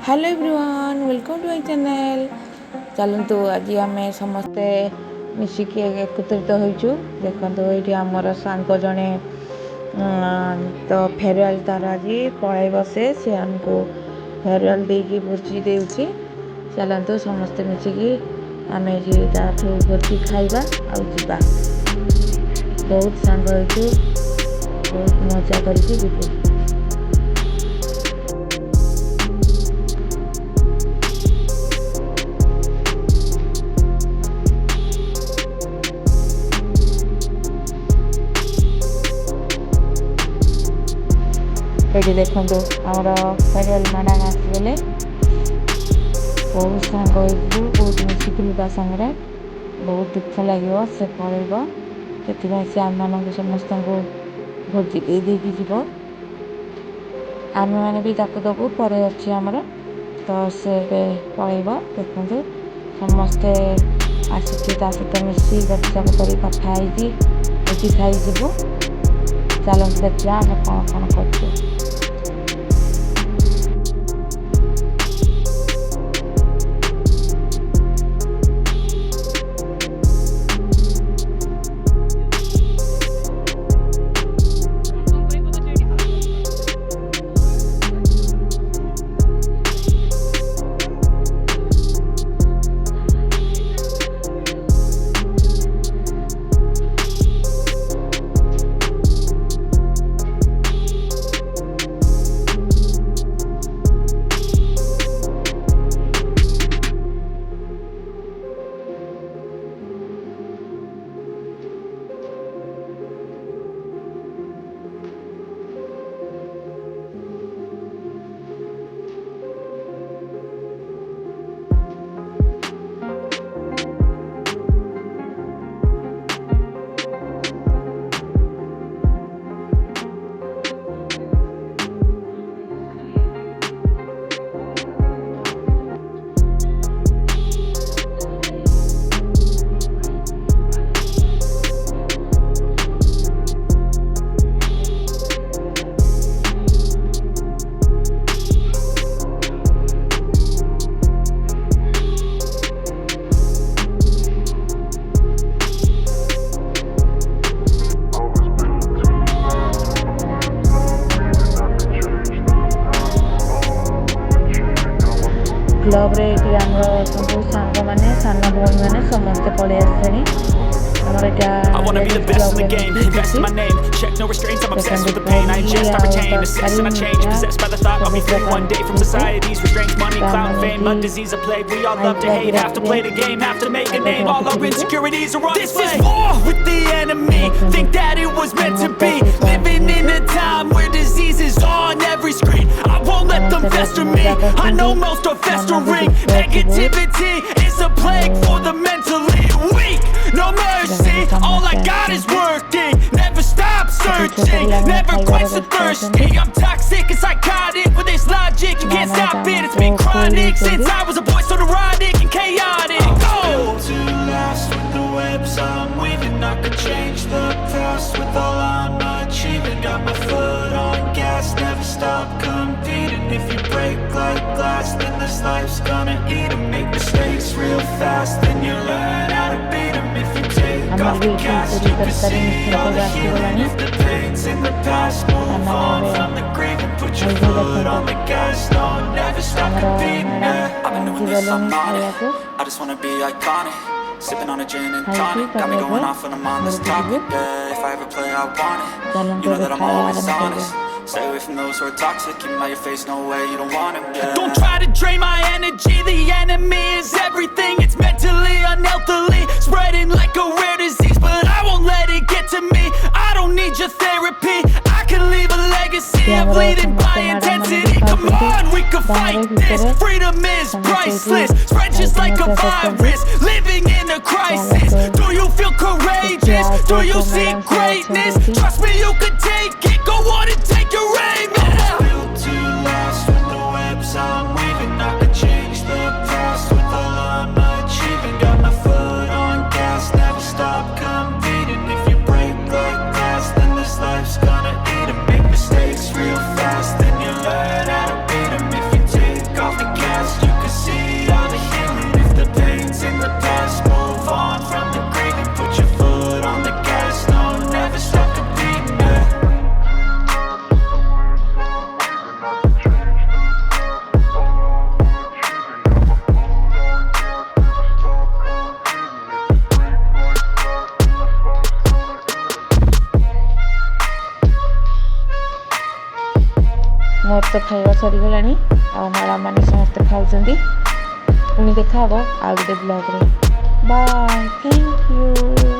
Hello everyone welcome to my channel. चलतु आज आम समस्ते मिसिकी एकत्रित होइछु। देखो ये आमर सांग जड़े तो फेरवेल तार आज पलैब से आमको फेरवेल देकी भोजी देउछि। चलतु समस्ते मिसिकी आम भोजी खाइबा आ जीवा। बहुत सांग होइछु, बहुत मजा करके जीवु। ये देखो आमर फेरवेल मैडम आसगले बहुत सांग बहुत मिसिकलु ता सांगे बहुत दुख लगे से पलैब से आम मान समस्त को भोजी देकी जीव। आम मैंने भी दबू पर अच्छी आमर तो से पलैब। देखो समस्ते आसिक सहित मिसी गपसप कर कथी भोजी खाई जीव। चलते देखिए आम कौन कौन कर। क्लब रे सब सांग मैंने सान भाई मैंने समस्ते पलि आसे। I wanna be the best in the game, invest in my name. Check no restraints, I'm obsessed with the pain. I ingest, I retain, assess and I change. Possessed by the thought I'll be free one day from society's restraints. Money, clout, and fame, a disease, a plague. We all love to hate, have to play the game, have to make a name. All our insecurities are on display. This is war with the enemy. Think that it was meant to be. Living in a time where disease is on every screen. I won't let them fester me. I know most are festering. Negativity is a plague for the mentally weak. No mercy, all I got is working. Never stop searching, never quench the thirsty. I'm toxic and psychotic with this logic. You can't stop it, it's been chronic since I was a boy, so neurotic and chaotic. Built to last with the webs I'm weaving. I could change the past with all I'm achieving. Got my foot on gas, never stop competing. If you break like glass, then this life's gonna eat 'em. Make mistakes real fast, then you learn how to beat 'em. If you take off the cast, you can see all the healing. If the pain's in the past, move on from the grave and put your foot on the gas. No, never stop competing. I've been doing this, I'm on it. I just wanna be iconic. Sipping on a gin and tonic, got me going off when I'm on this topic. Yeah, if I ever play, I want it. You know that I'm always honest. Stay away from those who are toxic. Keep them out your face, no way, you don't want them. Yeah. Don't try to drain my energy. The enemy is everything. It's mentally, unhealthily, spreading like a rare disease. But I won't let it get to me. I don't need your therapy. I can leave a legacy of leading by intensity. Come on, we can fight this. Freedom is priceless. Spread just like a virus. Living in a crisis. Do you feel courageous? Do you see greatness? Trust me, you can take it. Go on and take your aim. Built to last with the webs I'm weaving. I could change the past with all I'm achieving. Got my foot on gas, never stop competing. If you break like glass, then this life's gonna eat 'em. Make mistakes real fast, then you learn how to beat 'em. If you take off the gas, ସମସ୍ତ ଖାଇବା ସରିଗଲାଣି ଆଉ ମ୍ୟାଡ଼ାମମାନେ ସମସ୍ତେ ଖାଉଛନ୍ତି। ପୁଣି ଦେଖା ହେବ ଆଉ ଗୋଟେ ବ୍ଲଗ୍ରେ। Bye, thank you.